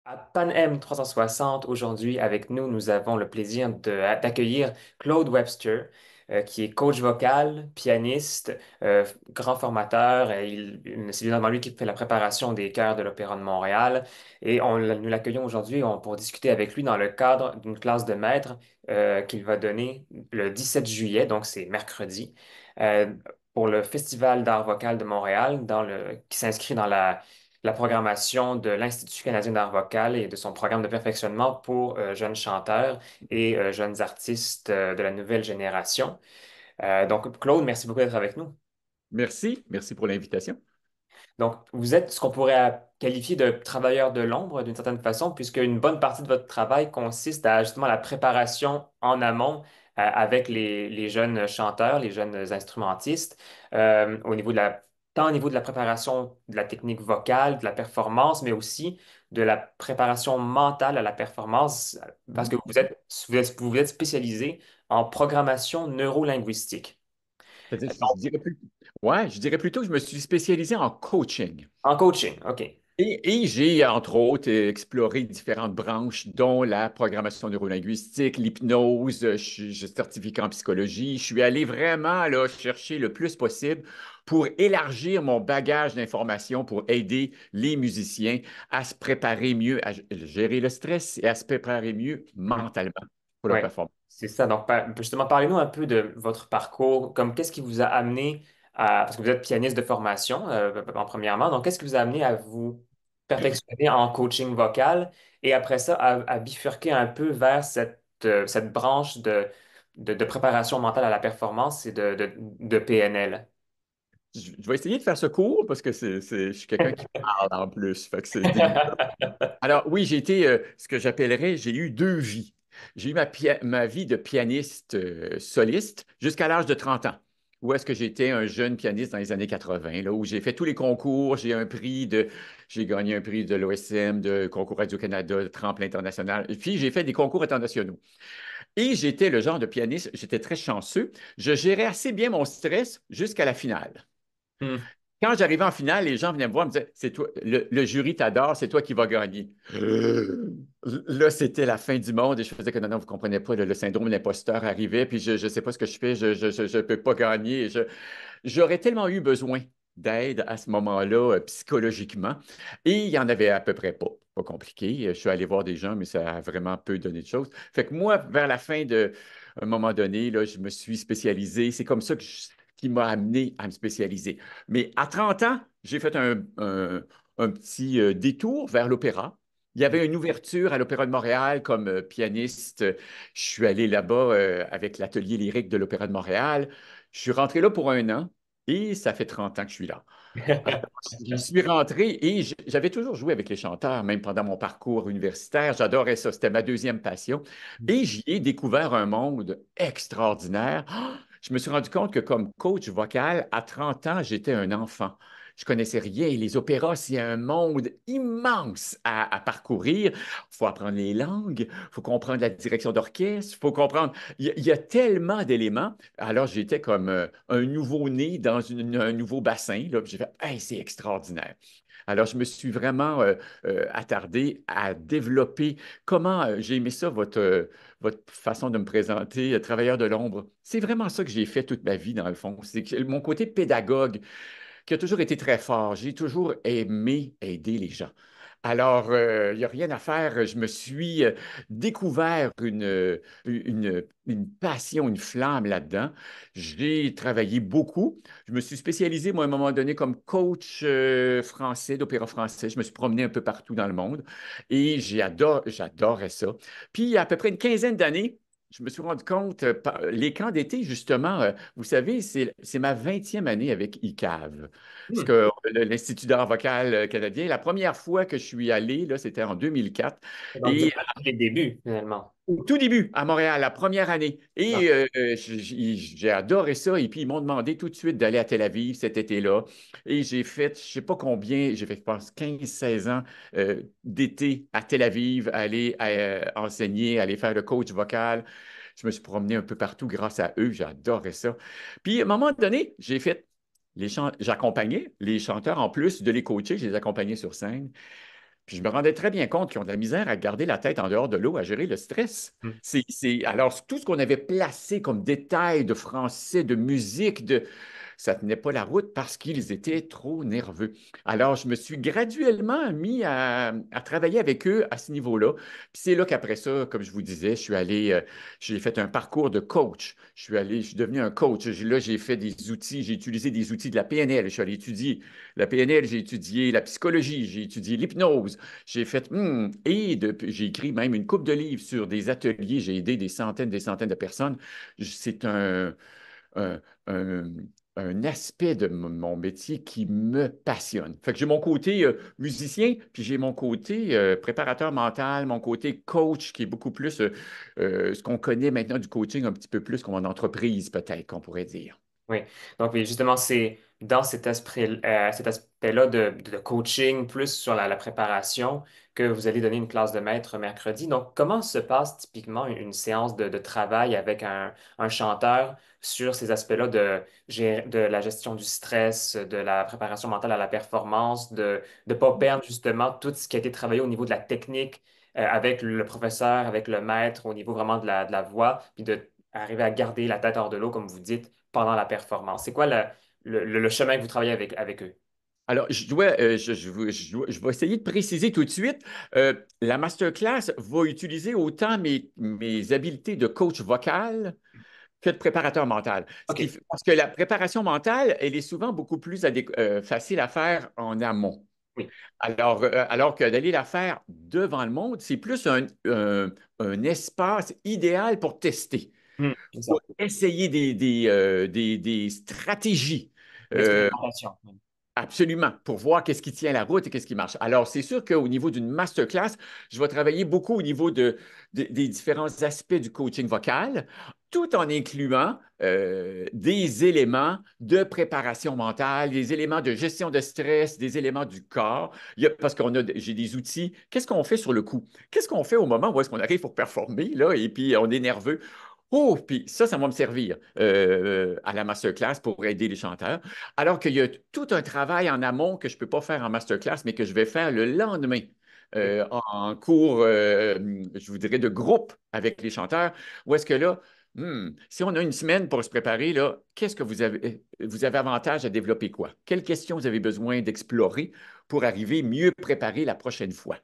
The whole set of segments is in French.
À PanM 360, aujourd'hui, avec nous, nous avons le plaisir d'accueillir Claude Webster, qui est coach vocal, pianiste, grand formateur. C'est évidemment lui qui fait la préparation des chœurs de l'Opéra de Montréal. Et nous l'accueillons aujourd'hui pour discuter avec lui dans le cadre d'une classe de maître qu'il va donner le 17 juillet, donc c'est mercredi, euh, pour le Festival d'art vocal de Montréal, qui s'inscrit dans la programmation de l'Institut canadien d'art vocal et de son programme de perfectionnement pour jeunes chanteurs et jeunes artistes de la nouvelle génération. Donc, Claude, merci beaucoup d'être avec nous. Merci, merci pour l'invitation. Donc, vous êtes ce qu'on pourrait qualifier de travailleur de l'ombre d'une certaine façon, puisque une bonne partie de votre travail consiste à justement la préparation en amont avec les jeunes chanteurs, les jeunes instrumentistes, au niveau tant au niveau de la préparation de la technique vocale, de la performance, mais aussi de la préparation mentale à la performance, parce que Mhm. vous êtes spécialisé en programmation neurolinguistique. C'est-à-dire, je dirais plutôt que je me suis spécialisé en coaching. En coaching, OK. Et j'ai, entre autres, exploré différentes branches, dont la programmation neurolinguistique, l'hypnose, je suis certifié en psychologie. Je suis allé vraiment là, chercher le plus possible pour élargir mon bagage d'informations, pour aider les musiciens à se préparer mieux, à gérer le stress et à se préparer mieux mentalement pour Oui, leur performance. c'est ça. Donc, justement, parlez-nous un peu de votre parcours, comme qu'est-ce qui vous a amené à, parce que vous êtes pianiste de formation, en premièrement, donc qu'est-ce qui vous a amené à vous perfectionner en coaching vocal et après ça, à bifurquer un peu vers cette branche de préparation mentale à la performance et de PNL? Je vais essayer de faire ce court parce que je suis quelqu'un qui parle en plus. Fait que c'est évident. Alors, oui, j'ai été ce que j'appellerais, j'ai eu deux vies. J'ai eu ma vie de pianiste soliste jusqu'à l'âge de 30 ans, où est-ce que j'étais un jeune pianiste dans les années 80, là, où j'ai fait tous les concours, j'ai gagné un prix de l'OSM, de concours Radio-Canada, de Tremplin international, et puis j'ai fait des concours internationaux. Et j'étais le genre de pianiste, j'étais très chanceux, je gérais assez bien mon stress jusqu'à la finale. Hmm. Quand j'arrivais en finale, les gens venaient me voir et me disaient, c'est toi, le jury t'adore, c'est toi qui vas gagner. Là, c'était la fin du monde et je faisais que non, non, vous ne comprenez pas, le syndrome de l'imposteur arrivait, puis je ne sais pas ce que je fais, je peux pas gagner. J'aurais tellement eu besoin d'aide à ce moment-là, psychologiquement, et il n'y en avait à peu près pas. Pas compliqué. Je suis allé voir des gens, mais ça a vraiment peu donné de choses. Fait que moi, vers la fin de un moment donné, là, je me suis spécialisé. C'est comme ça qui m'a amené à me spécialiser. Mais à 30 ans, j'ai fait un petit détour vers l'opéra. Il y avait une ouverture à l'Opéra de Montréal comme pianiste. Je suis allé là-bas avec l'atelier lyrique de l'Opéra de Montréal. Je suis rentré là pour un an et ça fait 30 ans que je suis là. Alors, je suis rentré et j'avais toujours joué avec les chanteurs, même pendant mon parcours universitaire. J'adorais ça. C'était ma deuxième passion. Et j'y ai découvert un monde extraordinaire. Je me suis rendu compte que comme coach vocal, à 30 ans, j'étais un enfant. Je connaissais rien. Et les opéras, c'est un monde immense à parcourir. Il faut apprendre les langues, il faut comprendre la direction d'orchestre, il faut comprendre. Il y a tellement d'éléments. Alors, j'étais comme un nouveau-né dans un nouveau bassin. Là, puis j'ai fait, hey, c'est extraordinaire. Alors, je me suis vraiment attardé à développer comment j'ai aimé ça, votre façon de me présenter, travailleur de l'ombre. C'est vraiment ça que j'ai fait toute ma vie, dans le fond. C'est mon côté pédagogue qui a toujours été très fort. J'ai toujours aimé aider les gens. Alors, il n'y a rien à faire. Je me suis découvert une passion, une flamme là-dedans. J'ai travaillé beaucoup. Je me suis spécialisé, moi, à un moment donné, comme coach français, d'opéra français. Je me suis promené un peu partout dans le monde et j'adorais ça. Puis, il y a à peu près une quinzaine d'années, je me suis rendu compte, les camps d'été, justement, vous savez, c'est ma 20e année avec ICAV, parce Hmm. que l'Institut d'art vocal canadien, la première fois que je suis allé, là, c'était en 2004. Donc, vous Et êtes là depuis les débuts, finalement. au tout début, à Montréal, la première année. Ah. Et j'ai adoré ça. Et puis, ils m'ont demandé tout de suite d'aller à Tel Aviv cet été-là. Et j'ai fait, je ne sais pas combien, j'ai fait, je pense, 15, 16 ans d'été à Tel Aviv, aller enseigner, aller faire le coach vocal. Je me suis promené un peu partout grâce à eux. J'adorais ça. Puis, à un moment donné, j'accompagnais les chanteurs en plus de les coacher, je les accompagnais sur scène. Puis je me rendais très bien compte qu'ils ont de la misère à garder la tête en dehors de l'eau, à gérer le stress. Mm. Alors, tout ce qu'on avait placé comme détail de français, de musique, ça ne tenait pas la route parce qu'ils étaient trop nerveux. Alors, je me suis graduellement mis à travailler avec eux à ce niveau-là. Puis c'est là qu'après ça, comme je vous disais, j'ai fait un parcours de coach. Je suis devenu un coach. Là, j'ai fait des outils, j'ai utilisé des outils de la PNL. Je suis allé étudier la PNL, j'ai étudié la psychologie, j'ai étudié l'hypnose. J'ai écrit même une couple de livres sur des ateliers. J'ai aidé des centaines de personnes. C'est un, un- un aspect de mon métier qui me passionne. Fait que j'ai mon côté musicien, puis j'ai mon côté préparateur mental, mon côté coach, qui est beaucoup plus ce qu'on connaît maintenant du coaching, un petit peu plus comme en entreprise, peut-être, qu'on pourrait dire. Oui, donc oui, justement, c'est dans cet aspect-là de coaching, plus sur la préparation, que vous allez donner une classe de maître mercredi. Donc, comment se passe typiquement une séance de travail avec un chanteur sur ces aspects-là de la gestion du stress, de la préparation mentale à la performance, de ne pas perdre justement tout ce qui a été travaillé au niveau de la technique avec le professeur, avec le maître, au niveau vraiment de la voix, puis de arriver à garder la tête hors de l'eau, comme vous dites pendant la performance? C'est quoi le chemin que vous travaillez avec eux? Alors, je vais essayer de préciser tout de suite. La masterclass va utiliser autant mes habiletés de coach vocal que de préparateur mental. OK. Parce que la préparation mentale, elle est souvent beaucoup plus facile à faire en amont. Oui. Alors que d'aller la faire devant le monde, c'est plus un espace idéal pour tester, pour Exact. essayer des stratégies. Euh, L'expérimentation. Oui. Absolument, pour voir qu'est-ce qui tient la route et qu'est-ce qui marche. Alors, c'est sûr qu'au niveau d'une masterclass, je vais travailler beaucoup au niveau des différents aspects du coaching vocal, tout en incluant des éléments de préparation mentale, des éléments de gestion de stress, des éléments du corps. Parce j'ai des outils. Qu'est-ce qu'on fait sur le coup? Qu'est-ce qu'on fait au moment où est-ce qu'on arrive pour performer, là, et puis on est nerveux? Oh, puis ça va me servir à la masterclass pour aider les chanteurs. Alors qu'il y a tout un travail en amont que je ne peux pas faire en masterclass, mais que je vais faire le lendemain en cours, je vous dirais, de groupe avec les chanteurs, où est-ce que là, si on a une semaine pour se préparer, là, qu'est-ce que vous avez avantage à développer quoi? Quelles questions vous avez besoin d'explorer pour arriver mieux préparé la prochaine fois?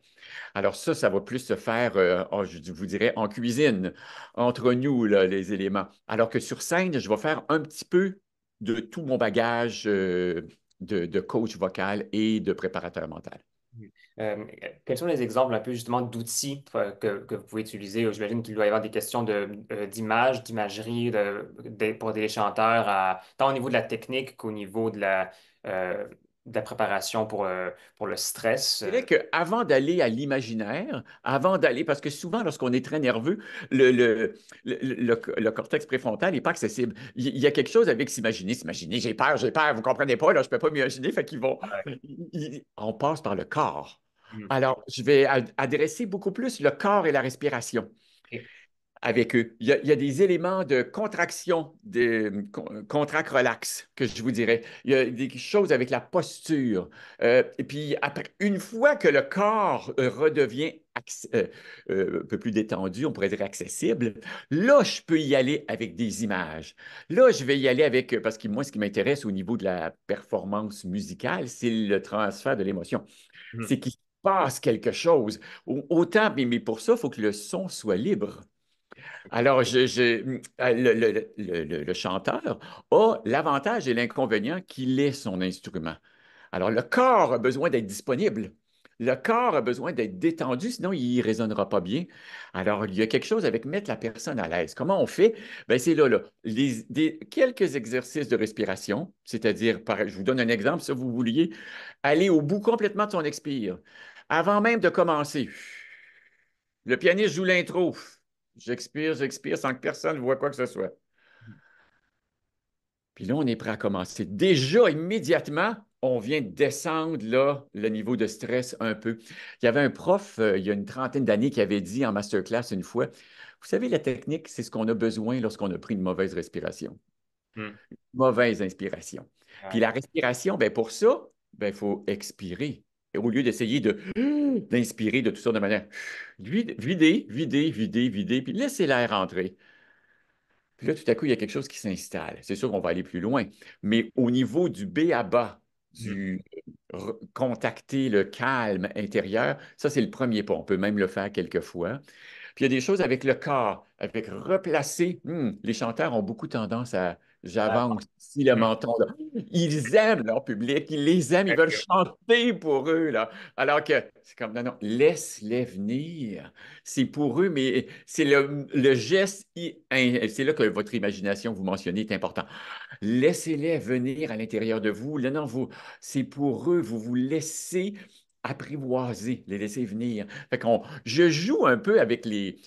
Alors ça va plus se faire, je vous dirais, en cuisine, entre nous, là, les éléments. Alors que sur scène, je vais faire un petit peu de tout mon bagage de coach vocal et de préparateur mental. Euh, Quels sont les exemples un peu justement d'outils que vous pouvez utiliser? J'imagine qu'il doit y avoir des questions d'image, d'imagerie pour aider les chanteurs, tant au niveau de la technique qu'au niveau euh, de la préparation pour le stress. Je dirais qu'avant d'aller à l'imaginaire, avant d'aller, parce que souvent, lorsqu'on est très nerveux, le cortex préfrontal n'est pas accessible. Il y a quelque chose avec s'imaginer, j'ai peur, vous ne comprenez pas, là, je ne peux pas m'imaginer, fait qu'ils vont. On passe par le corps. Mhm. Alors, je vais adresser beaucoup plus le corps et la respiration OK. avec eux. Il y a des éléments de contraction, de contract-relax, que je vous dirais. Il y a des choses avec la posture. Et puis, après, une fois que le corps redevient un peu plus détendu, on pourrait dire accessible, là, je peux y aller avec des images. Là, je vais y aller avec, parce que moi, ce qui m'intéresse au niveau de la performance musicale, c'est le transfert de l'émotion. Mhm. C'est qu'il se passe quelque chose. Autant, mais pour ça, il faut que le son soit libre. Alors, le chanteur a l'avantage et l'inconvénient qu'il est son instrument. Alors, le corps a besoin d'être disponible. Le corps a besoin d'être détendu, sinon il ne résonnera pas bien. Alors, il y a quelque chose avec mettre la personne à l'aise. Comment on fait? Ben, c'est là, quelques exercices de respiration, c'est-à-dire, je vous donne un exemple, si vous vouliez aller au bout complètement de son expire. Avant même de commencer, le pianiste joue l'intro. J'expire sans que personne ne voit quoi que ce soit. Puis là, on est prêt à commencer. Déjà, immédiatement, on vient de descendre là, le niveau de stress un peu. Il y avait un prof, il y a une trentaine d'années, qui avait dit en masterclass une fois, vous savez, la technique, c'est ce qu'on a besoin lorsqu'on a pris une mauvaise respiration, Mhm. mauvaise inspiration. Puis Ouais. la respiration, ben pour ça, ben, il faut expirer. au lieu d'essayer d'inspirer de toutes sortes de manières. Vider, vider, vider, vider, puis laisser l'air entrer. Puis là, tout à coup, il y a quelque chose qui s'installe. C'est sûr qu'on va aller plus loin, mais au niveau du B à bas, Mhm. du contacter le calme intérieur, ça, c'est le premier pas. On peut même le faire quelques fois. Puis il y a des choses avec le corps, avec replacer. Les chanteurs ont beaucoup tendance à, j'avance ici le Mhm. menton, là. Ils aiment leur public, ils les aiment, ils veulent chanter pour eux, là. Alors que c'est comme, non, non, laisse-les venir. C'est pour eux, mais c'est le geste, c'est là que votre imagination, vous mentionnez, est important. Laissez-les venir à l'intérieur de vous. Là, non, c'est pour eux, vous vous laissez apprivoiser, les laisser venir. Je joue un peu avec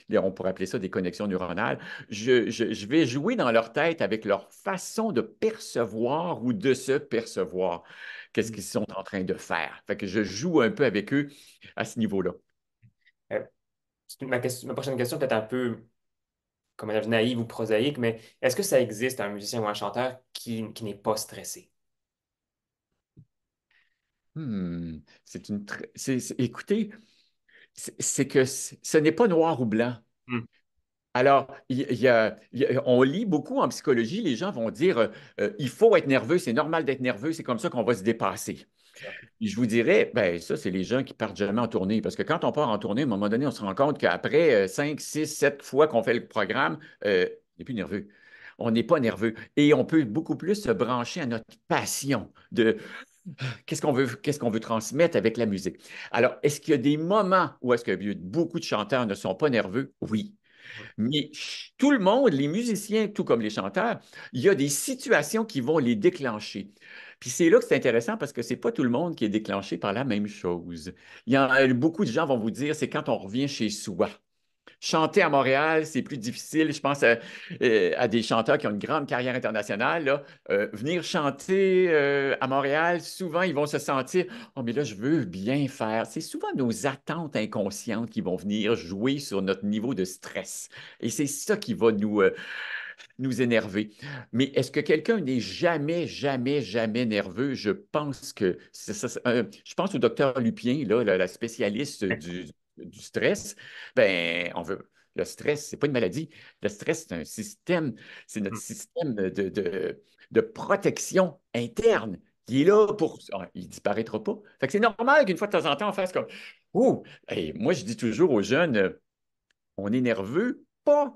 on pourrait appeler ça des connexions neuronales. Je vais jouer dans leur tête avec leur façon de percevoir ou de se percevoir. Qu'est-ce Mhm. qu'ils sont en train de faire? Fait que je joue un peu avec eux à ce niveau-là. Euh, ma prochaine question peut-être un peu, comment dire, naïve ou prosaïque, mais est-ce que ça existe un musicien ou un chanteur qui n'est pas stressé? C'est une. Écoutez, c'est que ce n'est pas noir ou blanc. Mhm. Alors, on lit beaucoup en psychologie, les gens vont dire il faut être nerveux, c'est normal d'être nerveux, c'est comme ça qu'on va se dépasser. Ça. Et je vous dirais, ben ça, c'est les gens qui partent jamais en tournée. Parce que quand on part en tournée, à un moment donné, on se rend compte qu'après 5, 6, 7 fois qu'on fait le programme, on n'est plus nerveux. On n'est pas nerveux. Et on peut beaucoup plus se brancher à notre passion de qu'est-ce qu'on veut transmettre avec la musique. Alors, est-ce qu'il y a des moments où est-ce que beaucoup de chanteurs ne sont pas nerveux? Oui. Mais tout le monde, les musiciens, tout comme les chanteurs, il y a des situations qui vont les déclencher. Puis c'est là que c'est intéressant parce que c'est pas tout le monde qui est déclenché par la même chose. Beaucoup de gens vont vous dire, c'est quand on revient chez soi. Chanter à Montréal, c'est plus difficile. Je pense à des chanteurs qui ont une grande carrière internationale, là. Venir chanter à Montréal, souvent, ils vont se sentir, oh, mais là, je veux bien faire. C'est souvent nos attentes inconscientes qui vont venir jouer sur notre niveau de stress. Et c'est ça qui va nous énerver. Mais est-ce que quelqu'un n'est jamais, jamais, jamais nerveux? Je pense que je pense au docteur Lupien, là, la spécialiste du stress. Ben, le stress, c'est pas une maladie. Le stress, c'est un système, c'est notre Mhm. système de protection interne qui est là pour. Il disparaîtra pas. Fait que c'est normal qu'une fois de temps en temps, on fasse comme Oh! Hey, moi, je dis toujours aux jeunes, on est nerveux, pas.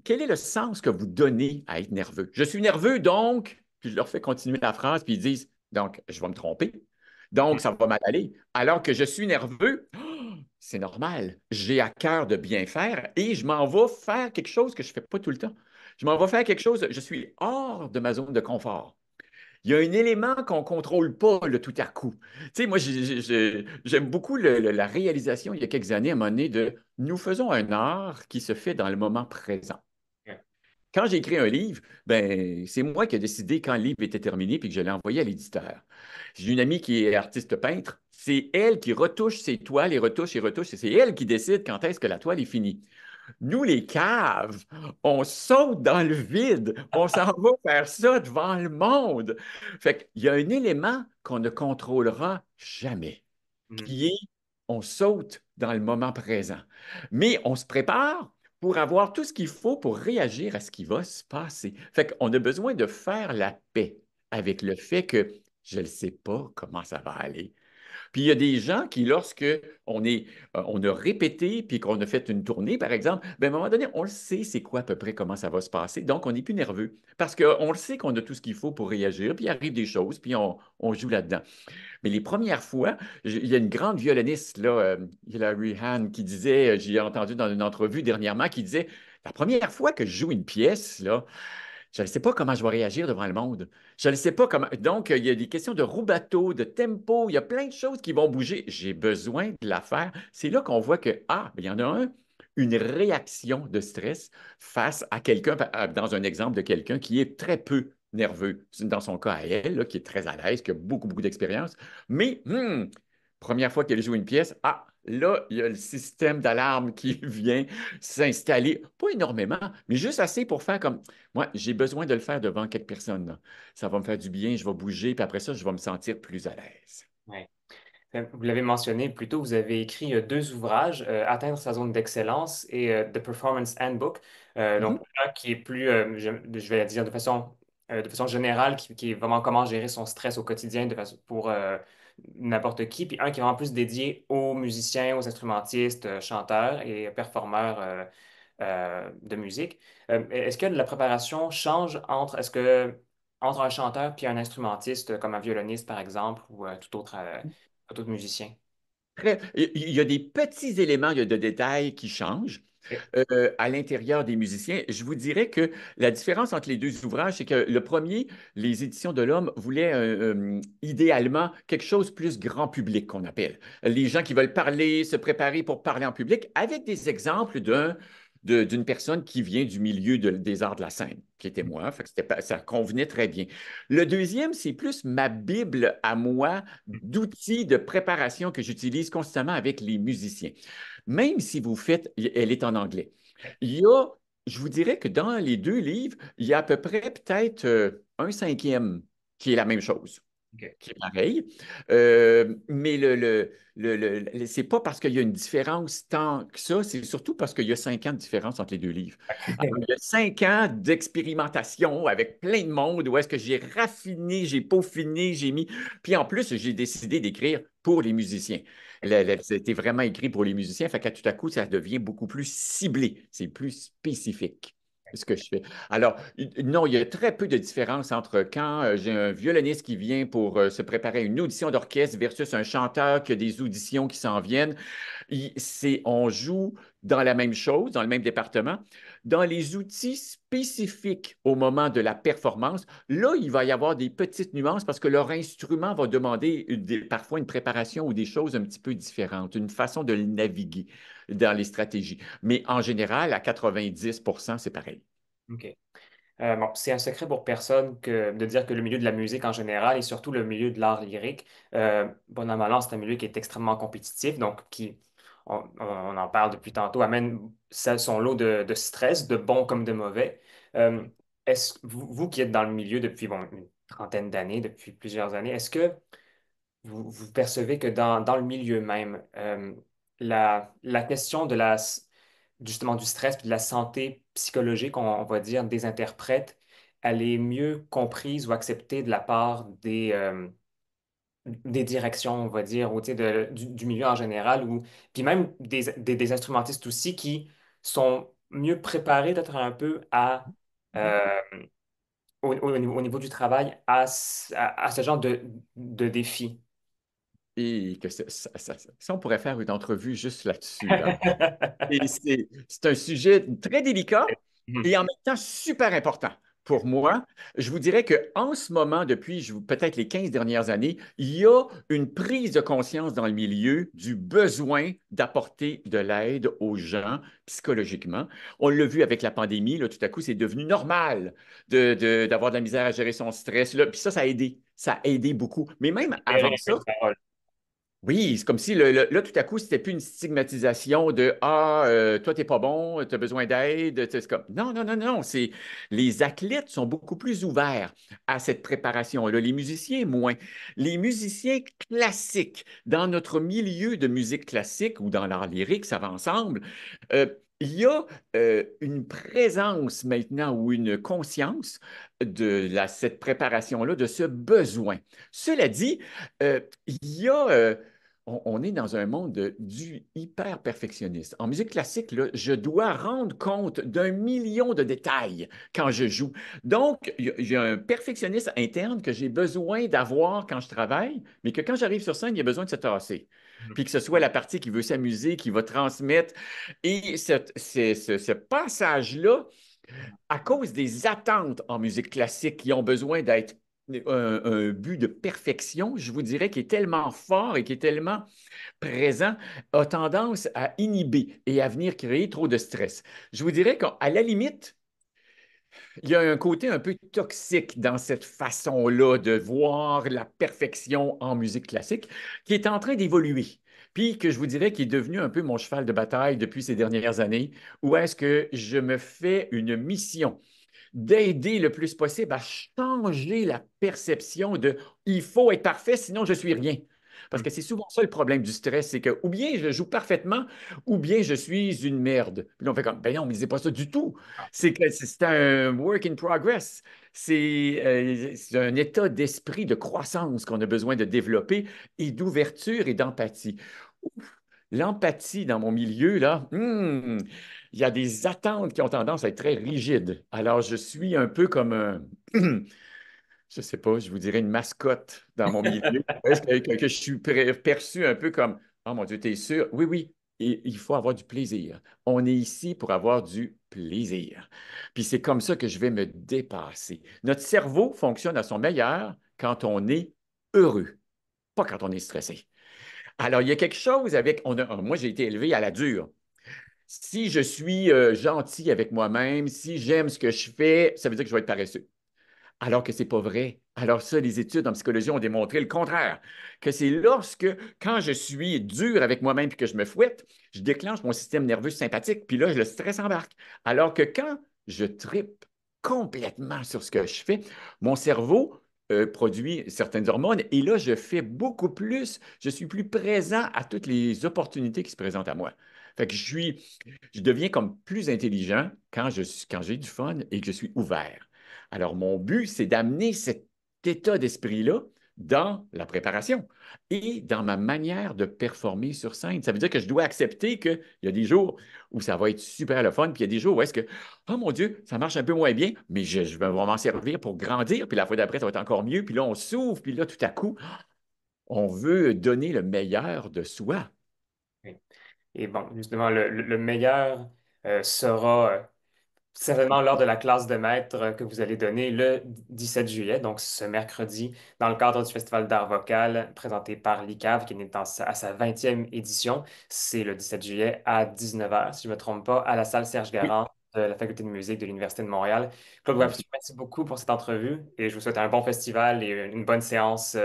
Quel est le sens que vous donnez à être nerveux? Je suis nerveux, donc, puis je leur fais continuer la phrase, puis ils disent, donc, je vais me tromper. Donc, ça va mal aller. Alors que je suis nerveux, c'est normal. J'ai à cœur de bien faire et je m'en vais faire quelque chose que je ne fais pas tout le temps. Je m'en vais faire quelque chose, je suis hors de ma zone de confort. Il y a un élément qu'on ne contrôle pas là, tout à coup. Tu sais, moi, j'aime beaucoup la réalisation il y a quelques années, à un moment donné, de nous faisons un art qui se fait dans le moment présent. Quand j'ai écrit un livre, ben, c'est moi qui ai décidé quand le livre était terminé puis que je l'ai envoyé à l'éditeur. J'ai une amie qui est artiste peintre. C'est elle qui retouche ses toiles et retouche et retouche. Et c'est elle qui décide quand est-ce que la toile est finie. Nous, les caves, on saute dans le vide. On s'en va faire ça devant le monde. Fait qu'il y a un élément qu'on ne contrôlera jamais, Mhm. qui est on saute dans le moment présent. Mais on se prépare pour avoir tout ce qu'il faut pour réagir à ce qui va se passer. Fait qu'on a besoin de faire la paix avec le fait que je ne sais pas comment ça va aller. Puis il y a des gens qui, lorsque on a répété puis qu'on a fait une tournée, par exemple, ben, à un moment donné, on le sait c'est quoi à peu près comment ça va se passer. Donc, on n'est plus nerveux parce qu'on le sait qu'on a tout ce qu'il faut pour réagir, puis il arrive des choses, puis on joue là-dedans. Mais les premières fois, il y a une grande violoniste, là, Hilary Hahn, qui disait, j'ai entendu dans une entrevue dernièrement, qui disait, la première fois que je joue une pièce, là, je ne sais pas comment je vais réagir devant le monde. Je ne sais pas comment. Donc, il y a des questions de rubato, de tempo, il y a plein de choses qui vont bouger. J'ai besoin de la faire. C'est là qu'on voit que, il y en a une réaction de stress face à quelqu'un, dans un exemple de quelqu'un qui est très peu nerveux. Dans son cas à elle, là, qui est très à l'aise, qui a beaucoup, beaucoup d'expérience. Mais, première fois qu'elle joue une pièce, là, il y a le système d'alarme qui vient s'installer. Pas énormément, mais juste assez pour faire comme moi, j'ai besoin de le faire devant quelques personnes, là. Ça va me faire du bien, je vais bouger, puis après ça, je vais me sentir plus à l'aise. Ouais. Vous l'avez mentionné plus tôt, vous avez écrit deux ouvrages, Atteindre sa zone d'excellence et The Performance Handbook. Donc, Mhm. un qui est plus, je vais dire de façon générale, qui est vraiment comment gérer son stress au quotidien pour n'importe qui, puis un qui est vraiment plus dédié aux musiciens, aux instrumentistes, chanteurs et performeurs de musique. Est-ce que la préparation change entre un chanteur puis un instrumentiste, comme un violoniste, par exemple, ou tout autre musicien? Il y a des petits éléments de détails qui changent Ok. à l'intérieur des musiciens. Je vous dirais que la différence entre les deux ouvrages, c'est que le premier, les Éditions de l'Homme, voulaient idéalement quelque chose plus grand public qu'on appelle. Les gens qui veulent parler, se préparer pour parler en public, avec des exemples d'une personne qui vient du milieu des arts de la scène, qui était moi. Fait que ça convenait très bien. Le deuxième, c'est plus ma Bible à moi d'outils de préparation que j'utilise constamment avec les musiciens. Même si vous faites, elle est en anglais. Il y a, je vous dirais que dans les deux livres, il y a à peu près peut-être un cinquième qui est la même chose, Ok. qui est pareil. Mais c'est pas parce qu'il y a une différence tant que ça, c'est surtout parce qu'il y a 5 ans de différence entre les deux livres. Alors, il y a 5 ans d'expérimentation avec plein de monde où est-ce que j'ai raffiné, j'ai peaufiné, j'ai mis. Puis en plus, j'ai décidé d'écrire pour les musiciens. C'était vraiment écrit pour les musiciens, fait qu'à tout à coup, ça devient beaucoup plus ciblé, c'est plus spécifique ce que je fais. Alors, non, il y a très peu de différence entre quand j'ai un violoniste qui vient pour se préparer à une audition d'orchestre versus un chanteur qui a des auditions qui s'en viennent. On joue dans la même chose, dans le même département. Dans les outils spécifiques au moment de la performance, là, il va y avoir des petites nuances parce que leur instrument va demander parfois une préparation ou des choses un petit peu différentes, une façon de le naviguer dans les stratégies. Mais en général, à 90 c'est pareil. OK. Bon, c'est un secret pour personne de dire que le milieu de la musique en général et surtout le milieu de l'art lyrique, bon an, mal an, c'est un milieu qui est extrêmement compétitif, donc on en parle depuis tantôt, amène son lot de stress, de bons comme de mauvais. Euh, vous qui êtes dans le milieu depuis bon, une trentaine d'années, depuis plusieurs années, est-ce que vous percevez que dans le milieu même, la question justement du stress et de la santé psychologique, on va dire, des interprètes, elle est mieux comprise ou acceptée de la part des directions, on va dire, ou tu sais, du milieu en général, puis même des instrumentistes aussi qui sont mieux préparés peut-être un peu euh, au niveau du travail à ce genre de défi. Et que ça, on pourrait faire une entrevue juste là-dessus, hein? Et c'est un sujet très délicat Mhm. et en même temps super important. Pour moi, je vous dirais qu'en ce moment, depuis peut-être les 15 dernières années, il y a une prise de conscience dans le milieu du besoin d'apporter de l'aide aux gens psychologiquement. On l'a vu avec la pandémie, là, tout à coup, c'est devenu normal d'avoir de la misère à gérer son stress. Là. Puis ça a aidé. Ça a aidé beaucoup. Mais même avant Libérer un peu ça, de parole. oui, c'est comme si là, tout à coup, c'était plus une stigmatisation de toi, t'es pas bon, tu as besoin d'aide. C'est comme non, non, non, non. Les athlètes sont beaucoup plus ouverts à cette préparation-là. Les musiciens, moins. Les musiciens classiques, dans notre milieu de musique classique ou dans l'art lyrique, ça va ensemble. euh, il y a une présence maintenant ou une conscience cette préparation-là, de ce besoin. Cela dit, il y a on est dans un monde du hyper perfectionniste. En musique classique, là, je dois rendre compte d'un million de détails quand je joue. Donc, il y a un perfectionniste interne que j'ai besoin d'avoir quand je travaille, mais que quand j'arrive sur scène, il y a besoin de se tasser. Mhm. Puis que ce soit la partie qui veut s'amuser, qui va transmettre. Et ce passage-là, à cause des attentes en musique classique qui ont besoin d'être un but de perfection, je vous dirais, qui est tellement fort et qui est tellement présent, a tendance à inhiber et à venir créer trop de stress. Je vous dirais qu'à la limite, il y a un côté un peu toxique dans cette façon-là de voir la perfection en musique classique qui est en train d'évoluer. Puis que je vous dirais qu'il est devenu un peu mon cheval de bataille depuis ces dernières années, où est-ce que je me fais une mission d'aider le plus possible à changer la perception de il faut être parfait, sinon je suis rien. Parce que c'est souvent ça le problème du stress, c'est que ou bien je joue parfaitement, ou bien je suis une merde. Puis là, on fait comme, ben non, mais c'est pas ça du tout. C'est que c'est un work in progress. C'est un état d'esprit de croissance qu'on a besoin de développer et d'ouverture et d'empathie. L'empathie dans mon milieu, là, il y a des attentes qui ont tendance à être très rigides. Alors, je suis un peu comme un, je sais pas, je vous dirais une mascotte dans mon milieu. Est-ce que je suis perçu un peu comme, oh mon Dieu, t'es sûr? Oui, oui, et il faut avoir du plaisir. On est ici pour avoir du plaisir. Puis c'est comme ça que je vais me dépasser. Notre cerveau fonctionne à son meilleur quand on est heureux, pas quand on est stressé. Alors, il y a quelque chose avec, moi j'ai été élevé à la dure. Si je suis gentil avec moi-même, si j'aime ce que je fais, ça veut dire que je vais être paresseux. Alors que c'est pas vrai. Alors ça, les études en psychologie ont démontré le contraire, que c'est lorsque, quand je suis dur avec moi-même et que je me fouette, je déclenche mon système nerveux sympathique, puis là, le stress embarque. Alors que quand je tripe complètement sur ce que je fais, mon cerveau produit certaines hormones et là, je fais beaucoup plus, je suis plus présent à toutes les opportunités qui se présentent à moi. Fait que je deviens comme plus intelligent quand j'ai du fun et que je suis ouvert. Alors, mon but, c'est d'amener cet état d'esprit-là dans la préparation et dans ma manière de performer sur scène. Ça veut dire que je dois accepter qu'il y a des jours où ça va être super le fun, puis il y a des jours où est-ce que, oh mon Dieu, ça marche un peu moins bien, mais je vais m'en servir pour grandir, puis la fois d'après, ça va être encore mieux, puis là, on s'ouvre, puis là, tout à coup, on veut donner le meilleur de soi. Oui. Et bon, justement, le meilleur sera certainement lors de la classe de maître que vous allez donner le 17 juillet, donc ce mercredi, dans le cadre du Festival d'art vocal présenté par l'ICAV, qui est à sa 20e édition. C'est le 17 juillet à 19 heures, si je ne me trompe pas, à la salle Serge Oui, Garand de la Faculté de musique de l'Université de Montréal. Claude Webster, magnifique. merci beaucoup pour cette entrevue et je vous souhaite un bon festival et une bonne séance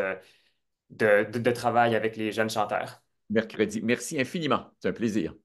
de travail avec les jeunes chanteurs. Mercredi. Merci infiniment. C'est un plaisir.